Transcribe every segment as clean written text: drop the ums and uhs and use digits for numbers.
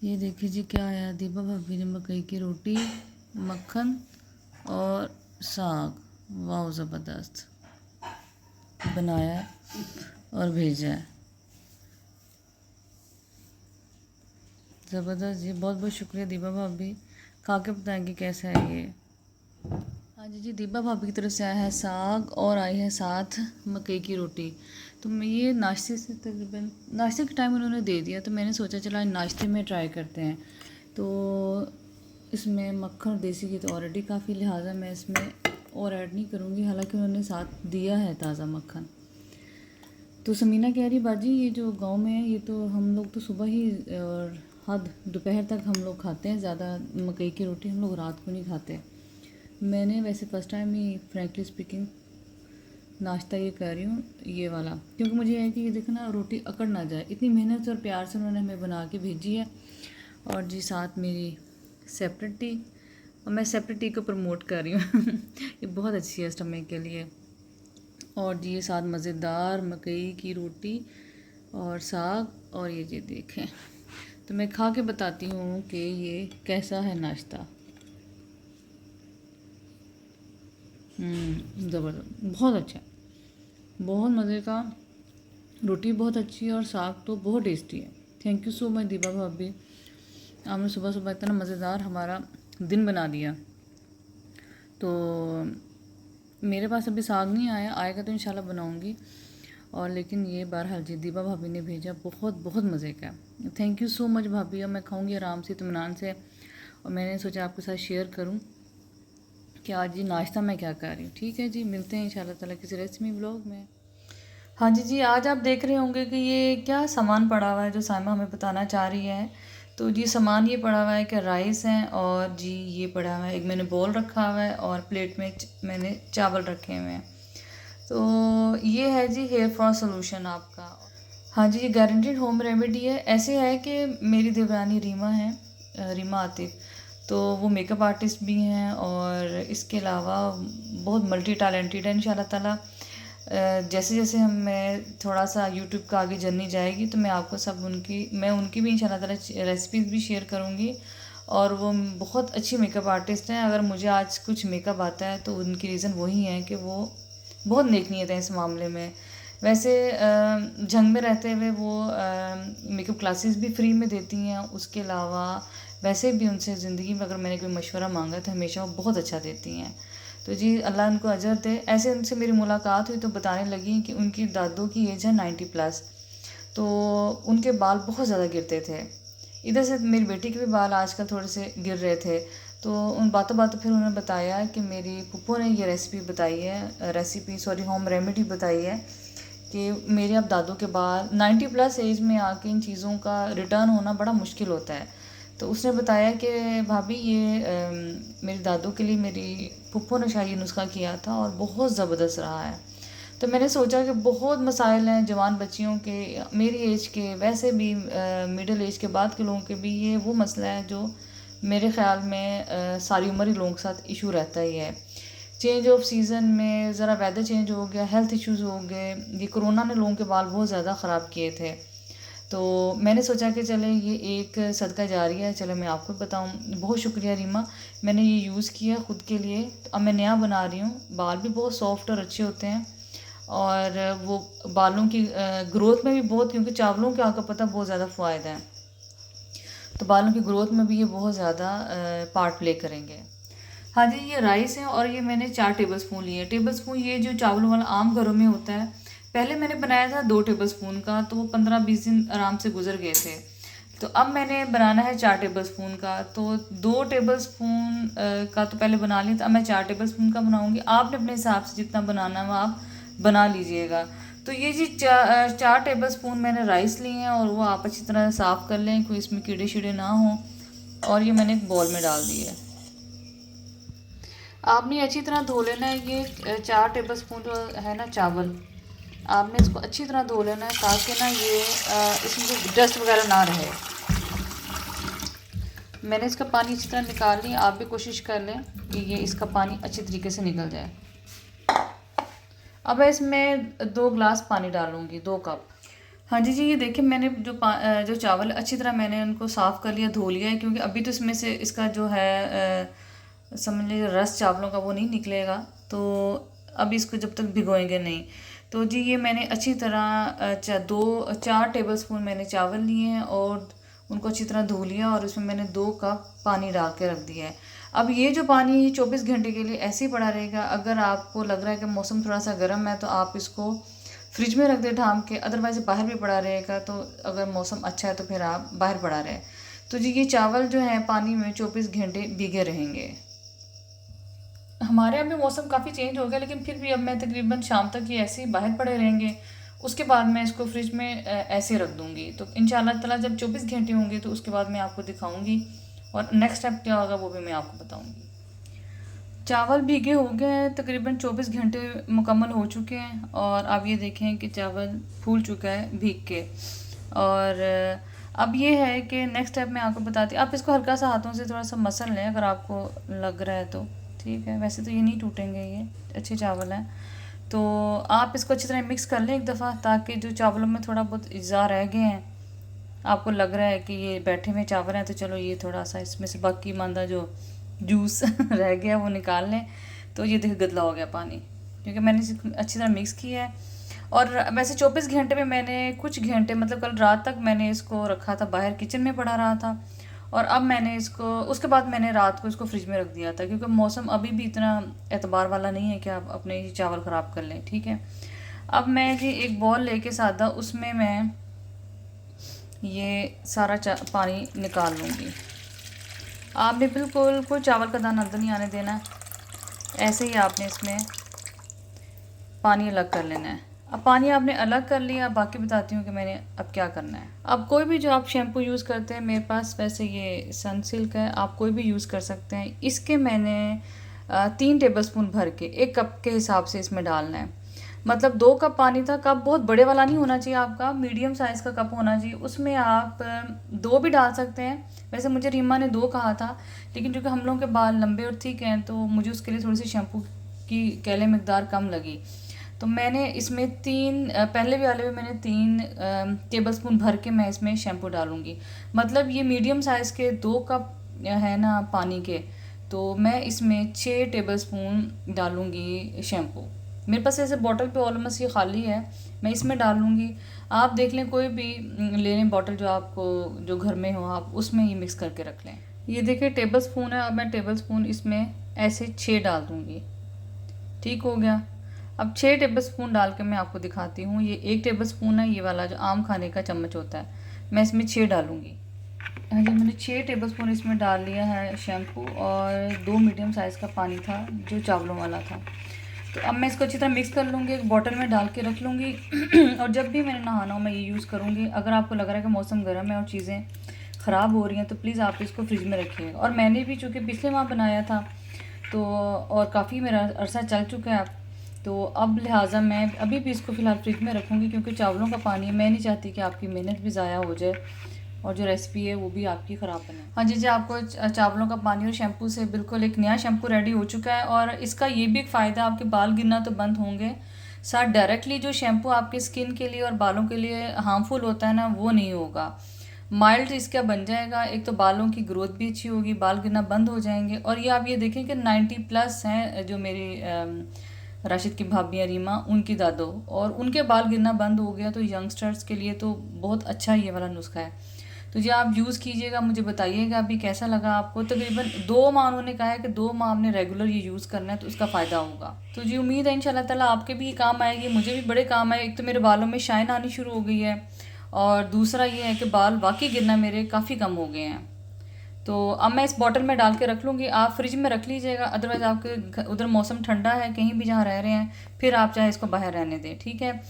ये देखिए जी क्या आया, दीपा भाभी ने मकई की रोटी, मक्खन और साग, वाह ज़बरदस्त बनाया है और भेजा है। ज़बरदस्त जी, बहुत बहुत शुक्रिया दीपा भाभी। खा के बताएंगे कैसा है ये। हाँ जी दीपा भाभी की तरफ से आया है साग और आई है साथ मकई की रोटी। तो मैं ये नाश्ते से तकरीबन नाश्ते के टाइम उन्होंने दे दिया, तो मैंने सोचा चला नाश्ते में ट्राई करते हैं। तो इसमें मक्खन देसी घी तो ऑलरेडी काफ़ी, लिहाजा मैं इसमें और ऐड नहीं करूँगी, हालांकि उन्होंने साथ दिया है ताज़ा मक्खन। तो समीना कह रही बाजी ये जो गांव में है ये तो हम लोग तो सुबह ही और हद दोपहर तक हम लोग खाते हैं, ज़्यादा मकई की रोटी हम लोग रात को नहीं खाते। मैंने वैसे फ़र्स्ट टाइम ही फ्रैंकली स्पीकिंग नाश्ता ये कर रही हूँ ये वाला, क्योंकि मुझे ये है कि ये देखना रोटी अकड़ ना जाए। इतनी मेहनत और प्यार से उन्होंने हमें बना के भेजी है। और जी साथ मेरी सेपरेट टी, और मैं सेपरेट टी को प्रमोट कर रही हूँ ये बहुत अच्छी है स्टमक के लिए। और जी ये साथ मज़ेदार मकई की रोटी और साग, और ये देखें। तो मैं खा के बताती हूँ कि ये कैसा है नाश्ता। ज़बरदस्त, बहुत अच्छा, बहुत मज़े का। रोटी बहुत अच्छी है और साग तो बहुत टेस्टी है। Thank you so much Deepa भाभी, आपने सुबह सुबह इतना मज़ेदार हमारा दिन बना दिया। तो मेरे पास अभी साग नहीं आया, आएगा तो इंशाल्लाह बनाऊंगी। और लेकिन ये बहरहाल जी दीपा भाभी ने भेजा, बहुत बहुत मज़े का। थैंक यू सो मच भाभी। अब मैं खाऊंगी आराम से इत्मीनान से, और मैंने सोचा आपके साथ शेयर करूं कि आज जी नाश्ता मैं क्या कर रही हूँ। ठीक है जी, मिलते हैं इंशाल्लाह ताला किसी रेसिपी ब्लॉग में। हाँ जी आज आप देख रहे होंगे कि ये क्या सामान पड़ा हुआ है जो साइमा हमें बताना चाह रही है। तो जी सामान ये पड़ा हुआ है कि राइस हैं, और जी ये पड़ा हुआ है, एक मैंने बोल रखा हुआ है और प्लेट में मैंने चावल रखे हुए हैं। तो ये है जी हेयर फॉल सोल्यूशन आपका। हाँ जी, ये गारंटेड होम रेमेडी है। ऐसे है कि मेरी देवरानी रीमा है, रीमा आतिफ, तो वो मेकअप आर्टिस्ट भी हैं और इसके अलावा बहुत मल्टी टैलेंटेड है। इंशाल्लाह ताला जैसे जैसे मैं थोड़ा सा यूट्यूब का आगे जर्नी जाएगी तो मैं आपको सब उनकी भी इंशाल्लाह ताला रेसिपीज़ भी शेयर करूँगी। और वो बहुत अच्छी मेकअप आर्टिस्ट हैं। अगर मुझे आज कुछ मेकअप आता है तो उनकी रीज़न वही है कि वो बहुत नेक नीयत है इस मामले में। वैसे जंग में रहते हुए वो मेकअप क्लासेस भी फ्री में देती हैं। उसके अलावा वैसे भी उनसे ज़िंदगी में अगर मैंने कोई मशवरा मांगा तो हमेशा वो बहुत अच्छा देती हैं। तो जी अल्लाह उनको अजर दे। ऐसे उनसे मेरी मुलाकात हुई तो बताने लगी कि उनकी दादू की एज है 90+। तो उनके बाल बहुत ज़्यादा गिरते थे। इधर से मेरी बेटी के भी बाल आजकल थोड़े से गिर रहे थे। तो उन बातों बातों फिर उन्होंने बताया कि मेरी फूफो ने ये रेसिपी होम रेमेडी बताई है कि मेरे अब दादू के बाल 90+ एज में आके इन चीज़ों का रिटर्न होना बड़ा मुश्किल होता है। तो उसने बताया कि भाभी ये मेरे दादू के लिए मेरी फूफो ने शायद ये नुस्खा किया था और बहुत ज़बरदस्त रहा है। तो मैंने सोचा कि बहुत मसाइल हैं जवान बच्चियों के, मेरी एज के, वैसे भी मिडिल एज के बाद के लोगों के भी, ये वो मसला है जो मेरे ख़्याल में सारी उम्र ही लोगों के साथ इशू रहता ही है। चेंज ऑफ सीज़न में ज़रा वेदर चेंज हो गया, हेल्थ इश्यूज़ हो गए, ये कोरोना ने लोगों के बाल बहुत ज़्यादा ख़राब किए थे। तो मैंने सोचा कि चले ये एक सदका जारी है, चले मैं आपको बताऊं। बहुत शुक्रिया रीमा, मैंने ये यूज़ किया ख़ुद के लिए। तो अब मैं नया बना रही हूँ, बाल भी बहुत सॉफ्ट और अच्छे होते हैं, और वो बालों की ग्रोथ में भी बहुत, क्योंकि चावलों के आपका पता बहुत ज़्यादा फ़ायदा है, तो बालों की ग्रोथ में भी ये बहुत ज़्यादा पार्ट प्ले करेंगे। हाँ जी, ये राइस है और ये मैंने 4 टेबलस्पून लिए। टेबलस्पून ये जो चावलों वाला आम घरों में होता है, पहले मैंने बनाया था 2 टेबलस्पून का, तो वो 15-20 दिन आराम से गुजर गए थे। तो अब मैंने बनाना है 4 टेबलस्पून का, तो 2 टेबलस्पून का तो पहले बना लिया था, अब मैं 4 टेबलस्पून का बनाऊंगी। आपने अपने हिसाब से जितना बनाना है वो आप बना लीजिएगा। तो ये जी 4 टेबलस्पून मैंने राइस लिए हैं, और वो आप अच्छी तरह साफ़ कर लें, कोई इसमें कीड़े शीड़े ना हों। और ये मैंने एक बॉल में डाल दिए। आपने अच्छी तरह धो लेना है। ये 4 टेबलस्पून जो है ना चावल, आपने इसको अच्छी तरह धो लेना है ताकि ना ये इसमें कोई डस्ट वगैरह ना रहे। मैंने इसका पानी अच्छी तरह निकाल लिया, आप भी कोशिश कर लें कि ये इसका पानी अच्छी तरीके से निकल जाए। अब इसमें 2 गिलास पानी डालूँगी, 2 कप। हाँ जी, जी, ये देखिए मैंने जो चावल अच्छी तरह मैंने उनको साफ़ कर लिया, धो लिया है, क्योंकि अभी तो इसमें से इसका जो है समझ लीजिए रस चावलों का वो नहीं निकलेगा। तो अभी इसको जब तक भिगोएंगे नहीं। तो जी ये मैंने अच्छी तरह 4 टेबल स्पून मैंने चावल लिए हैं और उनको अच्छी तरह धो लिया, और उसमें मैंने 2 कप पानी डाल के रख दिया है। अब ये जो पानी 24 घंटे के लिए ऐसे ही पड़ा रहेगा। अगर आपको लग रहा है कि मौसम थोड़ा सा गर्म है तो आप इसको फ्रिज में रख दे ढाम के, अदरवाइज़ बाहर भी पड़ा रहेगा। तो अगर मौसम अच्छा है तो फिर आप बाहर पड़ा रहे। तो जी ये चावल जो है पानी में 24 घंटे भीगे रहेंगे। हमारे यहाँ भी मौसम काफ़ी चेंज हो गया, लेकिन फिर भी अब मैं तकरीबन शाम तक ये ऐसे ही बाहर पड़े रहेंगे। उसके बाद मैं इसको फ्रिज में ऐसे रख दूँगी। तो इंशाल्लाह ताला जब 24 घंटे होंगे तो उसके बाद मैं आपको दिखाऊँगी, और नेक्स्ट स्टेप क्या होगा वो भी मैं आपको बताऊँगी। चावल भीगे हो गए हैं, तकरीबन 24 घंटे मुकम्मल हो चुके हैं, और अब ये देखें कि चावल फूल चुका है भीग के। और अब ये है कि नेक्स्ट स्टेप मैं आपको बताती हूँ। आप इसको हल्का सा हाथों से थोड़ा सा मसल लें अगर आपको लग रहा है तो, ठीक है। वैसे तो ये नहीं टूटेंगे, ये अच्छे चावल हैं। तो आप इसको अच्छी तरह मिक्स कर लें एक दफ़ा, ताकि जो चावलों में थोड़ा बहुत अज़ा रह गए हैं, आपको लग रहा है कि ये बैठे हुए चावल हैं, तो चलो ये थोड़ा सा इसमें से बाकी मांदा जो जूस रह गया वो निकाल लें। तो ये देखिए गदला हो गया पानी, क्योंकि मैंने इसे अच्छी तरह मिक्स किया है। और वैसे 24 घंटे में मैंने कुछ घंटे मतलब कल रात तक मैंने इसको रखा था, बाहर किचन में पड़ा रहा था। और अब मैंने इसको उसके बाद मैंने रात को इसको फ्रिज में रख दिया था, क्योंकि मौसम अभी भी इतना एतबार वाला नहीं है कि आप अपने ही चावल ख़राब कर लें, ठीक है। अब मैं जी एक बॉल लेके सादा, उसमें मैं ये सारा पानी निकाल लूँगी। आपने बिल्कुल कोई चावल का दाना अंदर नहीं आने देना है। ऐसे ही आपने इसमें पानी अलग कर लेना है। अब पानी आपने अलग कर लिया, बाकी बताती हूँ कि मैंने अब क्या करना है। अब कोई भी जो आप शैम्पू यूज़ करते हैं, मेरे पास वैसे ये सनसिल्क है, आप कोई भी यूज़ कर सकते हैं। इसके मैंने 3 टेबल स्पून भर के 1 कप के हिसाब से इसमें डालना है। मतलब 2 कप पानी था। कप बहुत बड़े वाला नहीं होना चाहिए आपका, मीडियम साइज़ का कप होना चाहिए। उसमें आप 2 भी डाल सकते हैं। वैसे मुझे रीमा ने 2 कहा था, लेकिन क्योंकि हम लोगों के बाल लंबे और थिक हैं तो मुझे उसके लिए थोड़ी सी शैम्पू की कैले मकदार कम लगी। तो मैंने इसमें पहले भी वाले में मैंने 3 टेबल स्पून भर के मैं इसमें शैम्पू डालूँगी। मतलब ये मीडियम साइज़ के 2 कप है ना पानी के, तो मैं इसमें 6 टेबल स्पून डालूँगी शैम्पू। मेरे पास ऐसे बॉटल पे ऑलमोस्ट ये खाली है, मैं इसमें डाल लूँगी। आप देख लें कोई भी ले लें बॉटल जो आपको जो घर में हो, आप उसमें ये मिक्स करके रख लें। ये देखिए टेबल स्पून है, अब मैं टेबल स्पून इसमें ऐसे 6 डाल दूँगी। ठीक हो गया। अब 6 टेबल स्पून डाल के मैं आपको दिखाती हूँ। ये 1 टेबल स्पून है, ये वाला जो आम खाने का चम्मच होता है, मैं इसमें 6 डालूँगी। हाँ जी, मैंने 6 टेबल स्पून इसमें डाल लिया है शैम्पू, और 2 मीडियम साइज़ का पानी था जो चावलों वाला था। तो अब मैं इसको अच्छी तरह मिक्स कर लूँगी, एक बॉटल में डाल के रख लूँगी और जब भी मैंने नहाना हो मैं ये यूज़ करूँगी। अगर आपको लग रहा है कि मौसम गर्म है और चीज़ें ख़राब हो रही हैं तो प्लीज़ आप इसको फ्रिज में रखिएगा। और मैंने भी चूँकि पिछले माह बनाया था, तो और काफ़ी मेरा अरसा चल चुका है अब, तो अब लिहाजा मैं अभी भी इसको फ़िलहाल फ्रिज में रखूँगी, क्योंकि चावलों का पानी मैं नहीं चाहती कि आपकी मेहनत भी ज़ाया हो जाए और जो रेसिपी है वो भी आपकी ख़राब बने। हाँ जी, जी, आपको चावलों का पानी और शैम्पू से बिल्कुल एक नया शैम्पू रेडी हो चुका है। और इसका ये भी एक फ़ायदा, आपके बाल गिरना तो बंद होंगे, साथ डायरेक्टली जो शैम्पू आपके स्किन के लिए और बालों के लिए हार्मफुल होता है ना, वो नहीं होगा। माइल्ड इसका बन जाएगा। एक तो बालों की ग्रोथ भी अच्छी होगी, बाल गिरना बंद हो जाएंगे। और ये आप ये देखें कि 90+ हैं जो मेरी राशिद की भाभी रीमा, उनकी दादो, और उनके बाल गिरना बंद हो गया। तो यंगस्टर्स के लिए तो बहुत अच्छा ये वाला नुस्खा है। तो जी आप यूज़ कीजिएगा, मुझे बताइएगा अभी कैसा लगा आपको। तकरीबन 2 माह उन्होंने कहा है कि 2 माह आपने रेगुलर ये यूज़ करना है, तो उसका फ़ायदा होगा। तो जी उम्मीद है इंशाल्लाह ताला आपके भी काम आएगी, मुझे भी बड़े काम आए। एक तो मेरे बालों में शाइन आनी शुरू हो गई है, और दूसरा ये है कि बाल वाकई गिरना मेरे काफ़ी कम हो गए हैं। तो अब मैं इस बॉटल में डाल के रख लूँगी। आप फ्रिज में रख लीजिएगा, अदरवाइज़ आपके उधर मौसम ठंडा है कहीं भी जहाँ रह रहे हैं, फिर आप चाहे इसको बाहर रहने दें, ठीक है।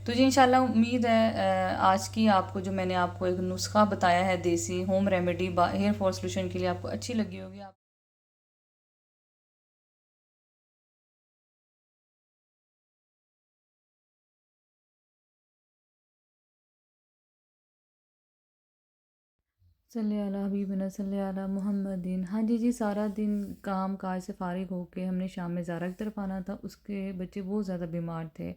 तो जी इंशाल्लाह उम्मीद है आज की आपको जो मैंने आपको एक नुस्खा बताया है desi home remedy hair fall solution के लिए, आपको अच्छी लगी होगी। आप सल्ले अला हबीबना सल्ले अला मुहम्मदिन। हाँ जी, जी, सारा दिन काम काज से फारिग होके हमने शाम में ज़ारा की तरफ आना था, उसके बच्चे बहुत ज़्यादा बीमार थे।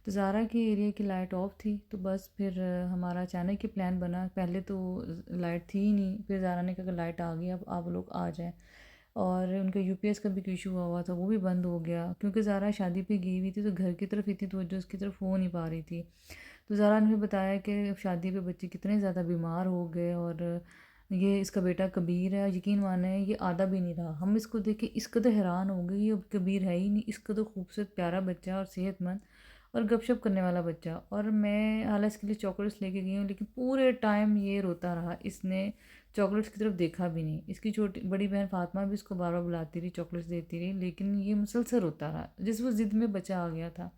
तो ज़ारा के एरिया की लाइट ऑफ थी, तो बस फिर हमारा अचानक ही प्लान बना। पहले तो लाइट थी ही नहीं, फिर ज़ारा ने कहा कि लाइट आ गई, अब आप लोग आ जाएं। और उनका यूपीएस का भी इशू हुआ था, वो भी बंद हो गया क्योंकि ज़ारा शादी पे गई हुई थी, तो घर की तरफ इतनी तवज्जो उसकी तरफ हो नहीं पा रही थी। तो ज़ारा ने भी बताया कि शादी पे बच्चे कितने ज़्यादा बीमार हो गए, और ये इसका बेटा कबीर है, यकीन माने ये आधा भी नहीं रहा। हम इसको देख के इस कदर हैरान हो गए, ये अब कबीर है ही नहीं, इस कदर खूबसूरत प्यारा बच्चा और सेहतमंद और गपशप करने वाला बच्चा। और मैं हालांकि इसके लिए चॉकलेट्स लेके गई हूँ, लेकिन पूरे टाइम ये रोता रहा, इसने चॉकलेट्स की तरफ देखा भी नहीं। इसकी छोटी बड़ी बहन फातिमा भी इसको बार बार बुलाती रही, चॉकलेट्स देती रही, लेकिन ये मुसलसल रोता रहा, जिस वो ज़िद में बच्चा आ गया था।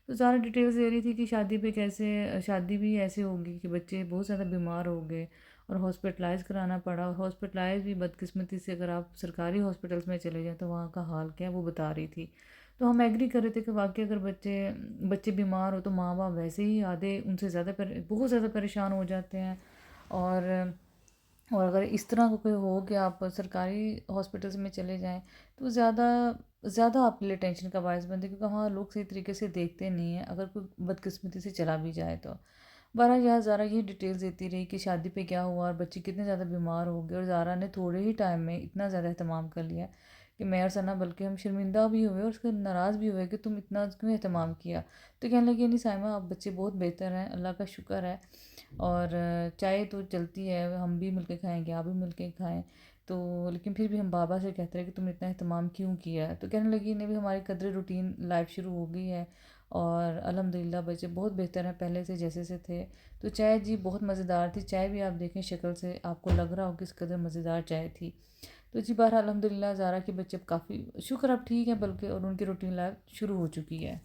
तो सारा डिटेल्स दे रही थी कि शादी पे कैसे, शादी भी ऐसे होगी कि बच्चे बहुत ज़्यादा बीमार हो गए और हॉस्पिटलाइज़ कराना पड़ा। और हॉस्पिटलाइज़ भी बदकिस्मती से अगर आप सरकारी हॉस्पिटल्स में चले जाएँ तो वहाँ का हाल क्या है वो बता रही थी। तो हम एग्री कर रहे थे कि वाकई अगर बच्चे बच्चे बीमार हो तो माँ बाप वैसे ही आधे उनसे ज़्यादा बहुत ज़्यादा परेशान हो जाते हैं। और अगर इस तरह का कोई हो कि आप सरकारी हॉस्पिटल्स में चले जाएँ तो ज़्यादा ज़्यादा आपके लिए टेंशन का बायस बनता है, क्योंकि वहाँ लोग सही तरीके से देखते नहीं हैं अगर कोई बदकिस्मती से चला भी जाए तो। बहरहाल यहाँ ज़ारा ये डिटेल्स देती रही कि शादी पे क्या हुआ और बच्चे कितने ज़्यादा बीमार हो गए, और ज़ारा ने थोड़े ही टाइम में इतना ज़्यादा अहतमाम कर लिया कि मैं और सना बल्कि हम शर्मिंदा भी हुए और उसके नाराज़ भी हुए कि तुम इतना क्यों अहतमाम किया। तो कहने लगी नहीं साइमा, अब बच्चे बहुत बेहतर हैं, अल्लाह का शुक्र है। और चाय तो चलती है, हम भी मिलके खाएंगे, आप भी मिलके खाएं। तो लेकिन फिर भी हम बाबा से कहते रहे कि तुमने इतना अहतमाम क्यों किया है। तो कहने लगी नहीं भी हमारी कदर रूटीन लाइफ शुरू हो गई है, और अल्हम्दुलिल्लाह बच्चे बहुत बेहतर हैं पहले से जैसे से थे। तो चाय जी बहुत मज़ेदार थी, चाय भी आप देखें शक्ल से आपको लग रहा हो किस कदर मज़ेदार चाय थी। तो जी बहरहाल अल्हम्दुलिल्लाह ज़ारा के बच्चे अब काफ़ी शुक्र अब ठीक है, बल्कि और उनकी रूटीन लाइफ शुरू हो चुकी है।